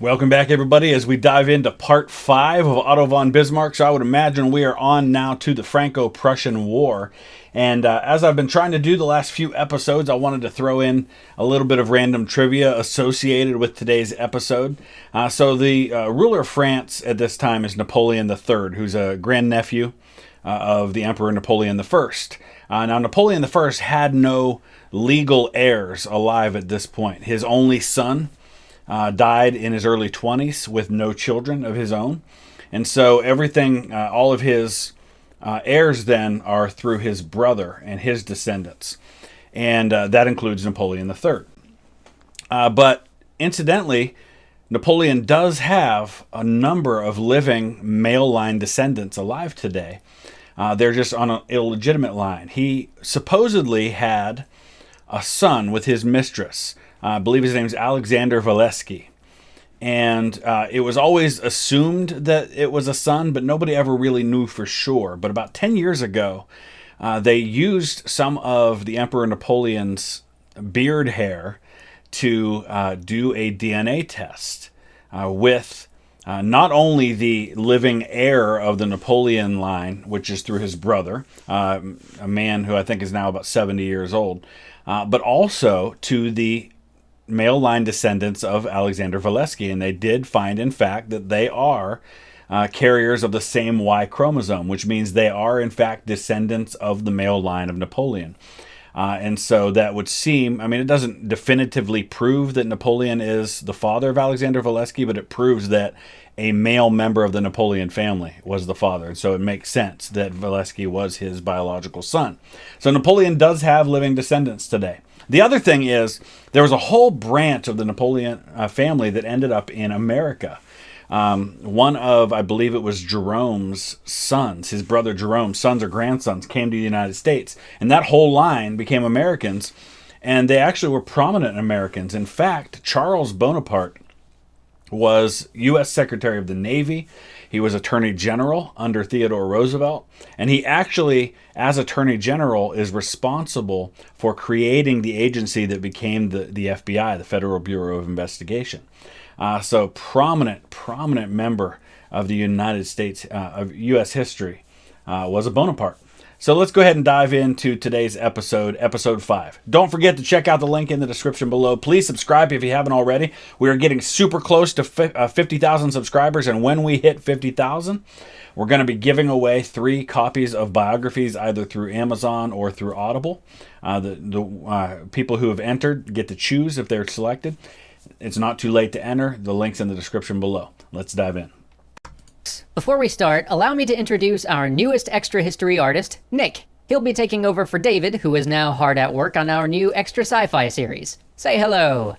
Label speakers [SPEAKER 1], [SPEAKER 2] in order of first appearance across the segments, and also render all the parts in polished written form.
[SPEAKER 1] Welcome back, everybody, as we dive into part 5 of Otto von Bismarck. So I would imagine we are on now to the Franco-Prussian War. And as I've been trying to do the last few episodes, I wanted to throw in a little bit of random trivia associated with today's episode. So the ruler of France at this time is Napoleon III, who's a grandnephew of the Emperor Napoleon I. Now, Napoleon I had no legal heirs alive at this point. His only son died in his early 20s with no children of his own. And so everything, all of his heirs then are through his brother and his descendants. And that includes Napoleon III. But incidentally, Napoleon does have a number of living male line descendants alive today. They're just on an illegitimate line. He supposedly had a son with his mistress. I believe his name is Alexander Walewski. And it was always assumed that it was a son, but nobody ever really knew for sure. But about 10 years ago, they used some of the Emperor Napoleon's beard hair to do a DNA test with not only the living heir of the Napoleon line, which is through his brother, a man who I think is now about 70 years old, but also to the male line descendants of Alexander Walewski, and they did find, in fact, that they are carriers of the same Y chromosome, which means they are, in fact, descendants of the male line of Napoleon. And so that would seem, I mean, it doesn't definitively prove that Napoleon is the father of Alexander Walewski, but it proves that a male member of the Napoleon family was the father. And so it makes sense that Walewski was his biological son. So Napoleon does have living descendants today. The other thing is, there was a whole branch of the Napoleon family that ended up in America. One of, I believe it was Jerome's sons, his brother Jerome's sons or grandsons, came to the United States. And that whole line became Americans. And they actually were prominent Americans. In fact, Charles Bonaparte was U.S. Secretary of the Navy. He was Attorney General under Theodore Roosevelt. And he actually, as Attorney General, is responsible for creating the agency that became the FBI, the Federal Bureau of Investigation. So prominent member of the United States, of U.S. history, was a Bonaparte. So let's go ahead and dive into today's episode, episode 5. Don't forget to check out the link in the description below. Please subscribe if you haven't already. We are getting super close to 50,000 subscribers, and when we hit 50,000, we're going to be giving away 3 copies of biographies, either through Amazon or through Audible. The people who have entered get to choose if they're selected. It's not too late to enter. The link's in the description below. Let's dive in.
[SPEAKER 2] Before we start, allow me to introduce our newest extra history artist, Nick. He'll be taking over for David, who is now hard at work on our new extra sci-fi series. Say hello.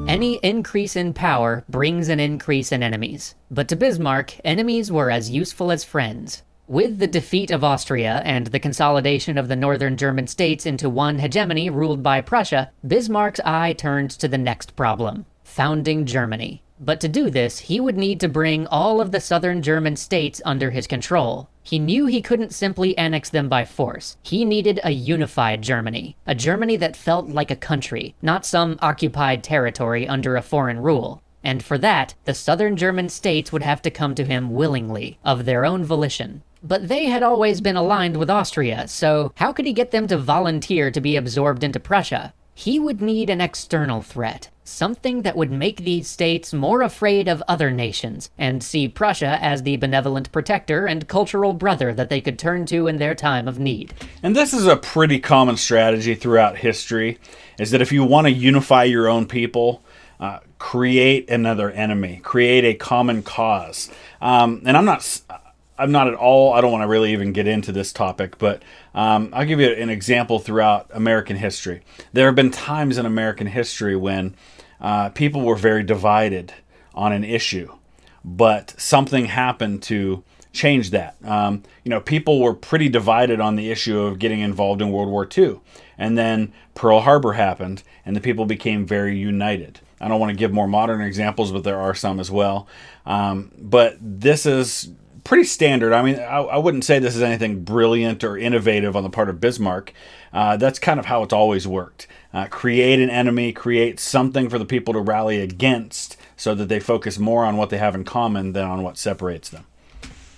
[SPEAKER 2] Any increase in power brings an increase in enemies. But to Bismarck, enemies were as useful as friends. With the defeat of Austria and the consolidation of the northern German states into one hegemony ruled by Prussia, Bismarck's eye turned to the next problem: founding Germany. But to do this, he would need to bring all of the southern German states under his control. He knew he couldn't simply annex them by force. He needed a unified Germany, a Germany that felt like a country, not some occupied territory under a foreign rule. And for that, the southern German states would have to come to him willingly, of their own volition. But they had always been aligned with Austria, so how could he get them to volunteer to be absorbed into Prussia? He would need an external threat, something that would make these states more afraid of other nations, and see Prussia as the benevolent protector and cultural brother that they could turn to in their time of need.
[SPEAKER 1] And this is a pretty common strategy throughout history, is that if you want to unify your own people, create another enemy, create a common cause. And I'm not at all, I don't want to really even get into this topic, but I'll give you an example throughout American history. There have been times in American history when people were very divided on an issue, but something happened to change that. People were pretty divided on the issue of getting involved in World War II. And then Pearl Harbor happened, and the people became very united. I don't want to give more modern examples, but there are some as well. But this is pretty standard. I mean, I wouldn't say this is anything brilliant or innovative on the part of Bismarck. That's kind of how it's always worked. Create an enemy, create something for the people to rally against so that they focus more on what they have in common than on what separates them.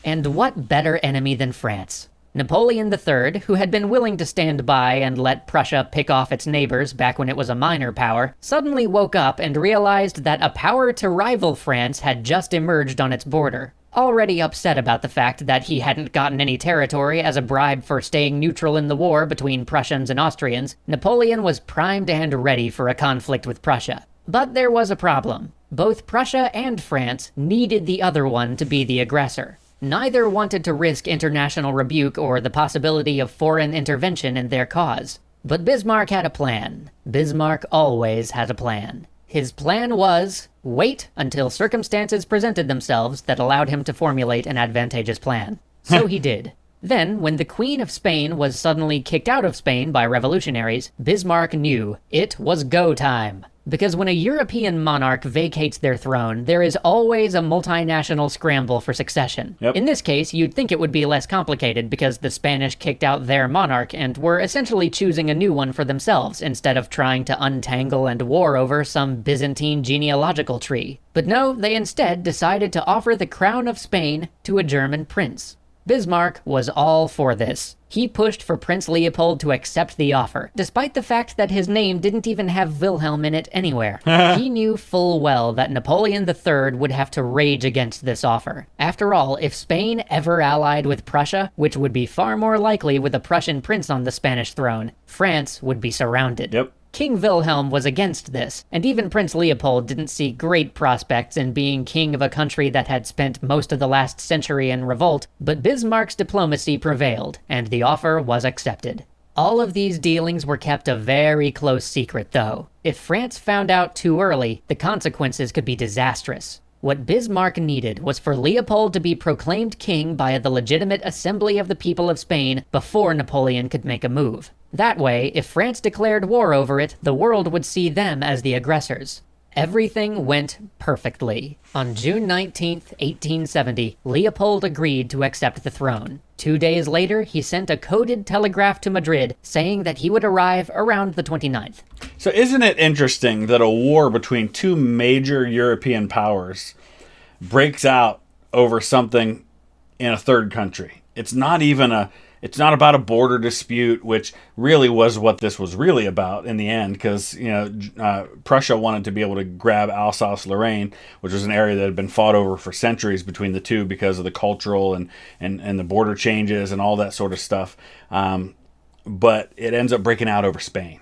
[SPEAKER 2] And what better enemy than France? Napoleon III, who had been willing to stand by and let Prussia pick off its neighbors back when it was a minor power, suddenly woke up and realized that a power to rival France had just emerged on its border. Already upset about the fact that he hadn't gotten any territory as a bribe for staying neutral in the war between Prussians and Austrians, Napoleon was primed and ready for a conflict with Prussia. But there was a problem. Both Prussia and France needed the other one to be the aggressor. Neither wanted to risk international rebuke or the possibility of foreign intervention in their cause. But Bismarck had a plan. Bismarck always had a plan. His plan was wait until circumstances presented themselves that allowed him to formulate an advantageous plan. So he did. Then, when the Queen of Spain was suddenly kicked out of Spain by revolutionaries, Bismarck knew it was go time. Because when a European monarch vacates their throne, there is always a multinational scramble for succession.
[SPEAKER 1] Yep.
[SPEAKER 2] In this case, you'd think it would be less complicated because the Spanish kicked out their monarch and were essentially choosing a new one for themselves instead of trying to untangle and war over some Byzantine genealogical tree. But no, they instead decided to offer the crown of Spain to a German prince. Bismarck was all for this. He pushed for Prince Leopold to accept the offer, despite the fact that his name didn't even have Wilhelm in it anywhere. He knew full well that Napoleon III would have to rage against this offer. After all, if Spain ever allied with Prussia, which would be far more likely with a Prussian prince on the Spanish throne, France would be surrounded.
[SPEAKER 1] Yep.
[SPEAKER 2] King Wilhelm was against this, and even Prince Leopold didn't see great prospects in being king of a country that had spent most of the last century in revolt, but Bismarck's diplomacy prevailed, and the offer was accepted. All of these dealings were kept a very close secret, though. If France found out too early, the consequences could be disastrous. What Bismarck needed was for Leopold to be proclaimed king by the legitimate assembly of the people of Spain before Napoleon could make a move. That way, if France declared war over it, the world would see them as the aggressors. Everything went perfectly. On June 19, 1870, Leopold agreed to accept the throne. 2 days later, he sent a coded telegraph to Madrid saying that he would arrive around the 29th.
[SPEAKER 1] So isn't it interesting that a war between two major European powers breaks out over something in a third country? It's not about a border dispute, which really was what this was really about in the end, because Prussia wanted to be able to grab Alsace-Lorraine, which was an area that had been fought over for centuries between the two because of the cultural and the border changes and all that sort of stuff. But it ends up breaking out over Spain.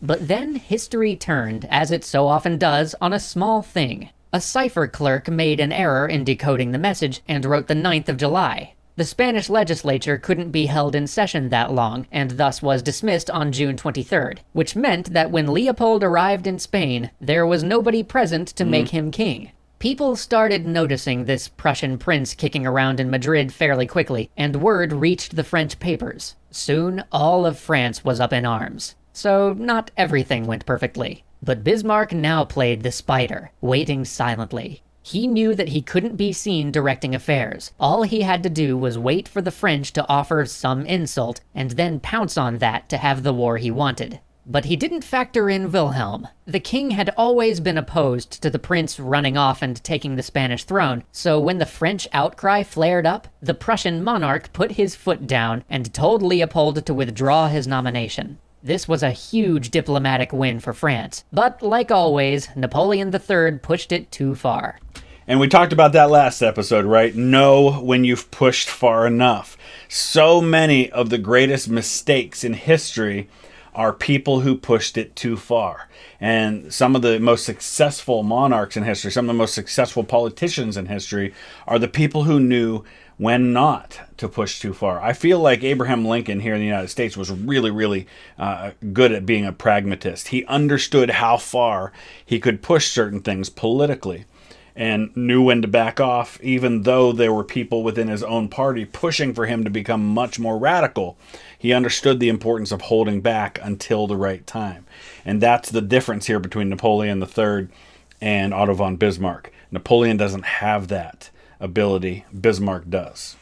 [SPEAKER 2] But then history turned, as it so often does, on a small thing. A cipher clerk made an error in decoding the message and wrote the 9th of July. The Spanish legislature couldn't be held in session that long, and thus was dismissed on June 23rd, which meant that when Leopold arrived in Spain, there was nobody present to make him king. People started noticing this Prussian prince kicking around in Madrid fairly quickly, and word reached the French papers. Soon, all of France was up in arms. So, not everything went perfectly. But Bismarck now played the spider, waiting silently. He knew that he couldn't be seen directing affairs. All he had to do was wait for the French to offer some insult, and then pounce on that to have the war he wanted. But he didn't factor in Wilhelm. The king had always been opposed to the prince running off and taking the Spanish throne, so when the French outcry flared up, the Prussian monarch put his foot down and told Leopold to withdraw his nomination. This was a huge diplomatic win for France, but like always, Napoleon III pushed it too far.
[SPEAKER 1] And we talked about that last episode, right? Know when you've pushed far enough. So many of the greatest mistakes in history are people who pushed it too far. And some of the most successful monarchs in history, some of the most successful politicians in history are the people who knew when not to push too far. I feel like Abraham Lincoln here in the United States was really, really good at being a pragmatist. He understood how far he could push certain things politically and knew when to back off, even though there were people within his own party pushing for him to become much more radical. He understood the importance of holding back until the right time. And that's the difference here between Napoleon III and Otto von Bismarck. Napoleon doesn't have that. ability Bismarck does.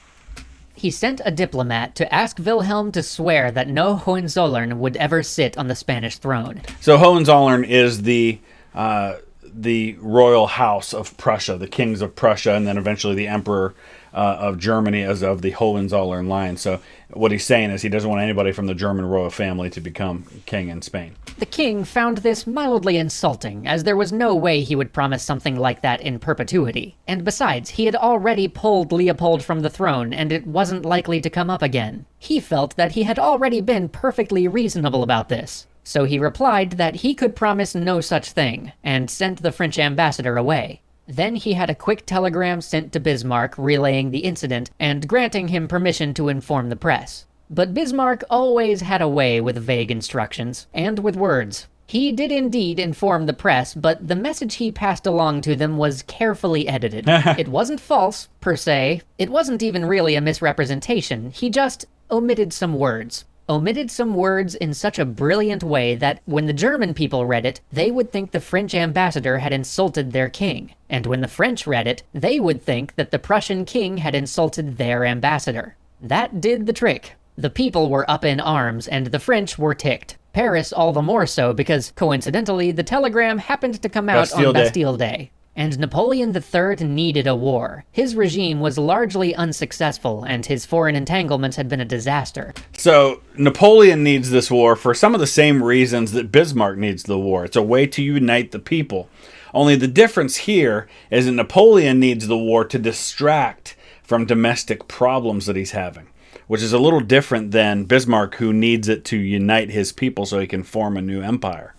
[SPEAKER 2] He sent a diplomat to ask Wilhelm to swear that no Hohenzollern would ever sit on the Spanish throne.
[SPEAKER 1] So Hohenzollern is the royal house of Prussia, the kings of Prussia, and then eventually the emperor of Germany as of the Hohenzollern line. So what he's saying is he doesn't want anybody from the German royal family to become king in Spain.
[SPEAKER 2] The king found this mildly insulting, as there was no way he would promise something like that in perpetuity. And besides, he had already pulled Leopold from the throne, and it wasn't likely to come up again. He felt that he had already been perfectly reasonable about this. So he replied that he could promise no such thing, and sent the French ambassador away. Then he had a quick telegram sent to Bismarck relaying the incident and granting him permission to inform the press. But Bismarck always had a way with vague instructions, and with words. He did indeed inform the press, but the message he passed along to them was carefully edited. It wasn't false, per se. It wasn't even really a misrepresentation. He just omitted some words. Omitted some words in such a brilliant way that when the German people read it, they would think the French ambassador had insulted their king. And when the French read it, they would think that the Prussian king had insulted their ambassador. That did the trick. The people were up in arms, and the French were ticked. Paris all the more so because, coincidentally, the telegram happened to come out on Bastille Day. And Napoleon III needed a war. His regime was largely unsuccessful, and his foreign entanglements had been a disaster.
[SPEAKER 1] So Napoleon needs this war for some of the same reasons that Bismarck needs the war. It's a way to unite the people. Only the difference here is that Napoleon needs the war to distract from domestic problems that he's having, which is a little different than Bismarck, who needs it to unite his people so he can form a new empire.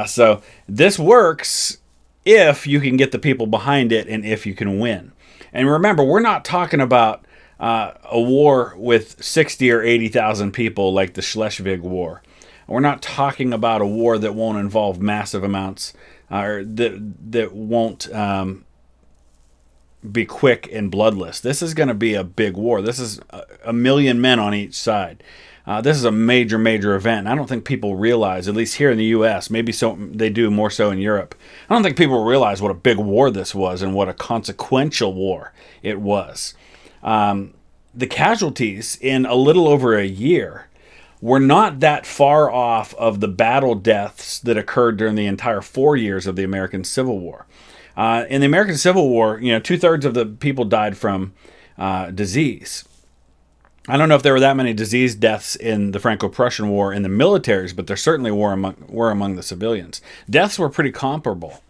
[SPEAKER 1] So this works if you can get the people behind it and if you can win. And remember, we're not talking about a war with 60 or 80,000 people like the Schleswig War. We're not talking about a war that won't involve massive amounts, or that won't be quick and bloodless. This is going to be a big war. This is a million men on each side. This is a major, major event. I don't think people realize, at least here in the U.S., maybe so they do more so in Europe. I don't think people realize what a big war this was and what a consequential war it was. The casualties in a little over a year were not that far off of the battle deaths that occurred during the entire 4 years of the American Civil War. In the American Civil War, 2/3 of the people died from disease. I don't know if there were that many disease deaths in the Franco-Prussian War in the militaries, but there certainly were among the civilians. Deaths were pretty comparable.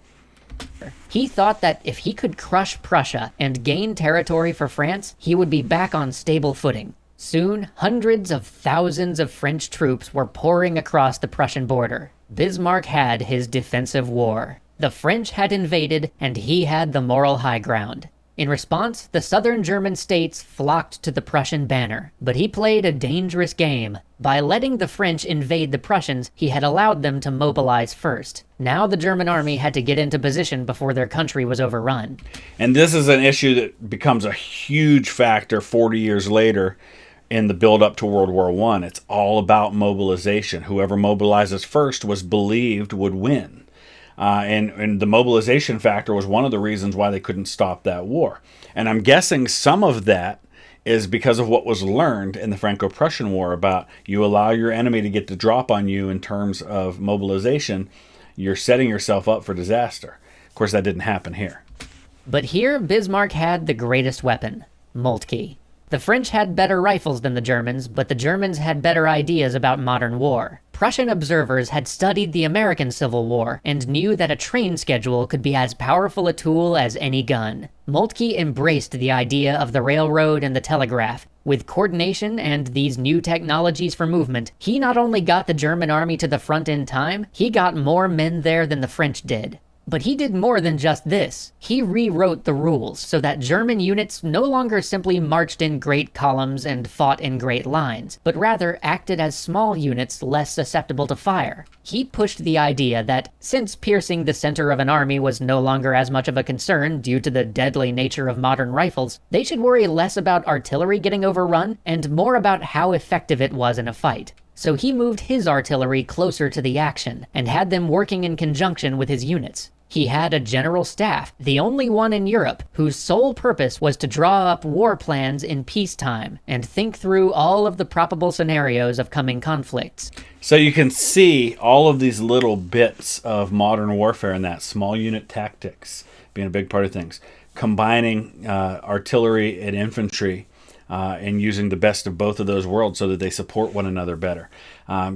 [SPEAKER 2] He thought that if he could crush Prussia and gain territory for France, he would be back on stable footing. Soon, hundreds of thousands of French troops were pouring across the Prussian border. Bismarck had his defensive war. The French had invaded, and he had the moral high ground. In response, the southern German states flocked to the Prussian banner, but he played a dangerous game. By letting the French invade the Prussians, he had allowed them to mobilize first. Now the German army had to get into position before their country was overrun.
[SPEAKER 1] And this is an issue that becomes a huge factor 40 years later in the build-up to World War I. It's all about mobilization. Whoever mobilizes first was believed would win. And the mobilization factor was one of the reasons why they couldn't stop that war. And I'm guessing some of that is because of what was learned in the Franco-Prussian War about you allow your enemy to get the drop on you in terms of mobilization, you're setting yourself up for disaster. Of course, that didn't happen here.
[SPEAKER 2] But here, Bismarck had the greatest weapon, Moltke. The French had better rifles than the Germans, but the Germans had better ideas about modern war. Prussian observers had studied the American Civil War and knew that a train schedule could be as powerful a tool as any gun. Moltke embraced the idea of the railroad and the telegraph. With coordination and these new technologies for movement, he not only got the German army to the front in time, he got more men there than the French did. But he did more than just this. He rewrote the rules so that German units no longer simply marched in great columns and fought in great lines, but rather acted as small units less susceptible to fire. He pushed the idea that, since piercing the center of an army was no longer as much of a concern due to the deadly nature of modern rifles, they should worry less about artillery getting overrun and more about how effective it was in a fight. So he moved his artillery closer to the action and had them working in conjunction with his units. He had a general staff, the only one in Europe, whose sole purpose was to draw up war plans in peacetime and think through all of the probable scenarios of coming conflicts.
[SPEAKER 1] So you can see all of these little bits of modern warfare in that small unit tactics being a big part of things. Combining artillery and infantry and using the best of both of those worlds so that they support one another better.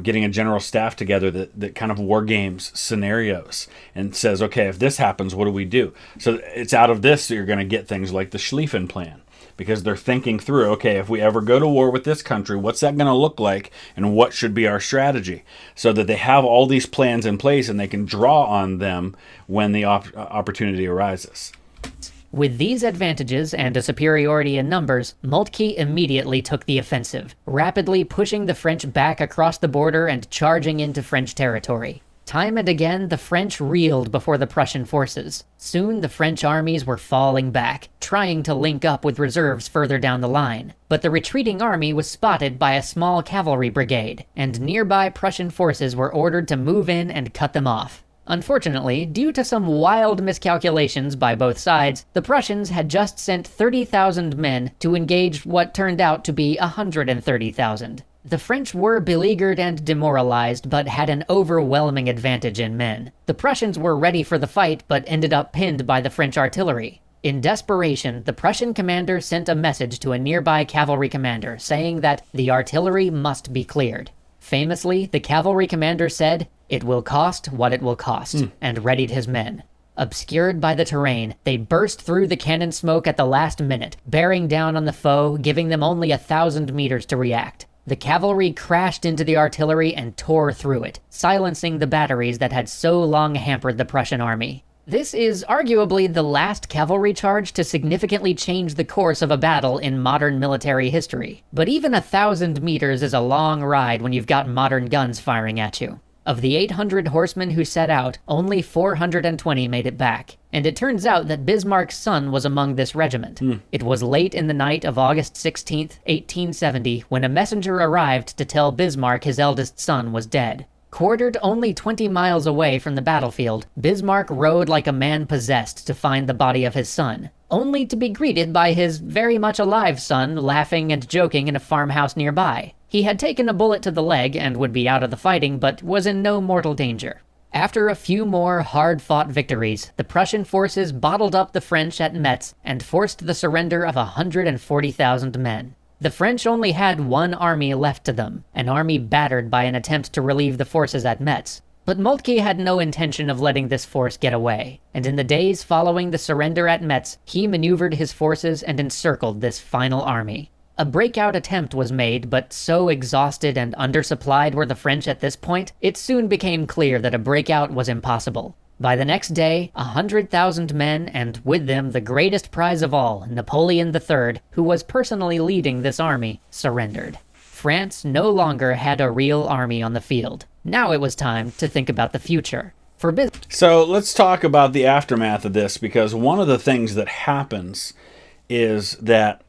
[SPEAKER 1] Getting a general staff together that kind of war games scenarios and says, okay, if this happens, what do we do? So it's out of this that you're going to get things like the Schlieffen plan, because they're thinking through, okay, if we ever go to war with this country, what's that going to look like and what should be our strategy? So that they have all these plans in place and they can draw on them when the opportunity arises.
[SPEAKER 2] With these advantages and a superiority in numbers, Moltke immediately took the offensive, rapidly pushing the French back across the border and charging into French territory. Time and again, the French reeled before the Prussian forces. Soon the French armies were falling back, trying to link up with reserves further down the line. But the retreating army was spotted by a small cavalry brigade, and nearby Prussian forces were ordered to move in and cut them off. Unfortunately, due to some wild miscalculations by both sides, the Prussians had just sent 30,000 men to engage what turned out to be 130,000. The French were beleaguered and demoralized, but had an overwhelming advantage in men. The Prussians were ready for the fight, but ended up pinned by the French artillery. In desperation, the Prussian commander sent a message to a nearby cavalry commander saying that the artillery must be cleared. Famously, the cavalry commander said, "It will cost what it will cost," and readied his men. Obscured by the terrain, they burst through the cannon smoke at the last minute, bearing down on the foe, giving them only 1,000 meters to react. The cavalry crashed into the artillery and tore through it, silencing the batteries that had so long hampered the Prussian army. This is arguably the last cavalry charge to significantly change the course of a battle in modern military history. But even 1,000 meters is a long ride when you've got modern guns firing at you. Of the 800 horsemen who set out, only 420 made it back. And it turns out that Bismarck's son was among this regiment. It was late in the night of August 16th, 1870, when a messenger arrived to tell Bismarck his eldest son was dead. Quartered only 20 miles away from the battlefield, Bismarck rode like a man possessed to find the body of his son, only to be greeted by his very much alive son laughing and joking in a farmhouse nearby. He had taken a bullet to the leg and would be out of the fighting, but was in no mortal danger. After a few more hard-fought victories, the Prussian forces bottled up the French at Metz and forced the surrender of 140,000 men. The French only had one army left to them, an army battered by an attempt to relieve the forces at Metz. But Moltke had no intention of letting this force get away, and in the days following the surrender at Metz, he maneuvered his forces and encircled this final army. A breakout attempt was made, but so exhausted and undersupplied were the French at this point, it soon became clear that a breakout was impossible. By the next day, 100,000 men, and with them the greatest prize of all, Napoleon III, who was personally leading this army, surrendered. France no longer had a real army on the field. Now it was time to think about the future.
[SPEAKER 1] So let's talk about the aftermath of this, because one of the things that happens is that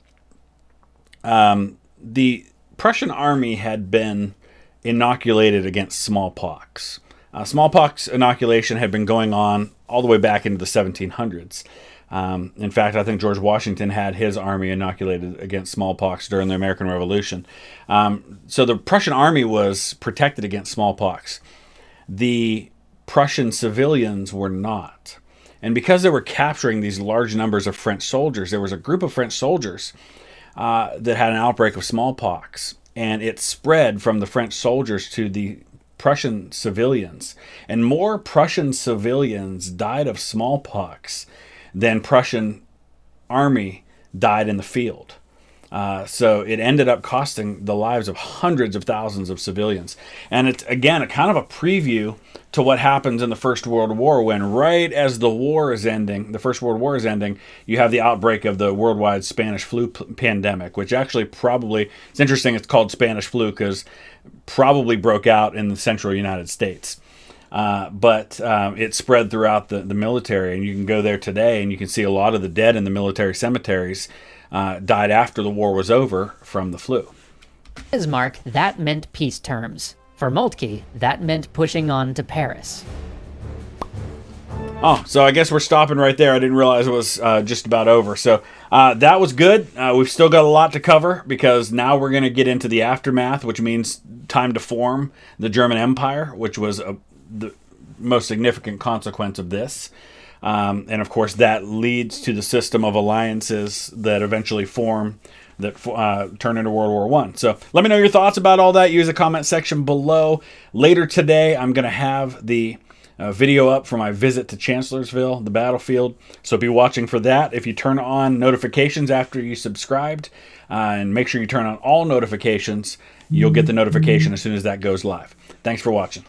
[SPEAKER 1] the Prussian army had been inoculated against smallpox. Smallpox inoculation had been going on all the way back into the 1700s. In fact, I think George Washington had his army inoculated against smallpox during the American Revolution. So the Prussian army was protected against smallpox. The Prussian civilians were not. And because they were capturing these large numbers of French soldiers, there was a group of French soldiers that had an outbreak of smallpox. And it spread from the French soldiers to the Prussian civilians, and more Prussian civilians died of smallpox than Prussian army died in the field. So it ended up costing the lives of hundreds of thousands of civilians. And it's, again, a kind of a preview to what happens in the First World War, when right as the war is ending, the First World War is ending, you have the outbreak of the worldwide Spanish flu pandemic, which actually probably, it's interesting it's called Spanish flu because probably broke out in the central United States. But it spread throughout the military, and you can go there today and you can see a lot of the dead in the military cemeteries died after the war was over from the flu.
[SPEAKER 2] Bismarck, that meant peace terms. For Moltke, that meant pushing on to Paris.
[SPEAKER 1] Oh, so I guess we're stopping right there. I didn't realize it was just about over. So that was good. We've still got a lot to cover because now we're going to get into the aftermath, which means time to form the German Empire, which was the most significant consequence of this. And of course, that leads to the system of alliances that eventually form that turn into World War I. So let me know your thoughts about all that. Use the comment section below. Later today, I'm going to have the video up for my visit to Chancellorsville, the battlefield. So be watching for that. If you turn on notifications after you subscribed, and make sure you turn on all notifications, you'll get the notification as soon as that goes live. Thanks for watching.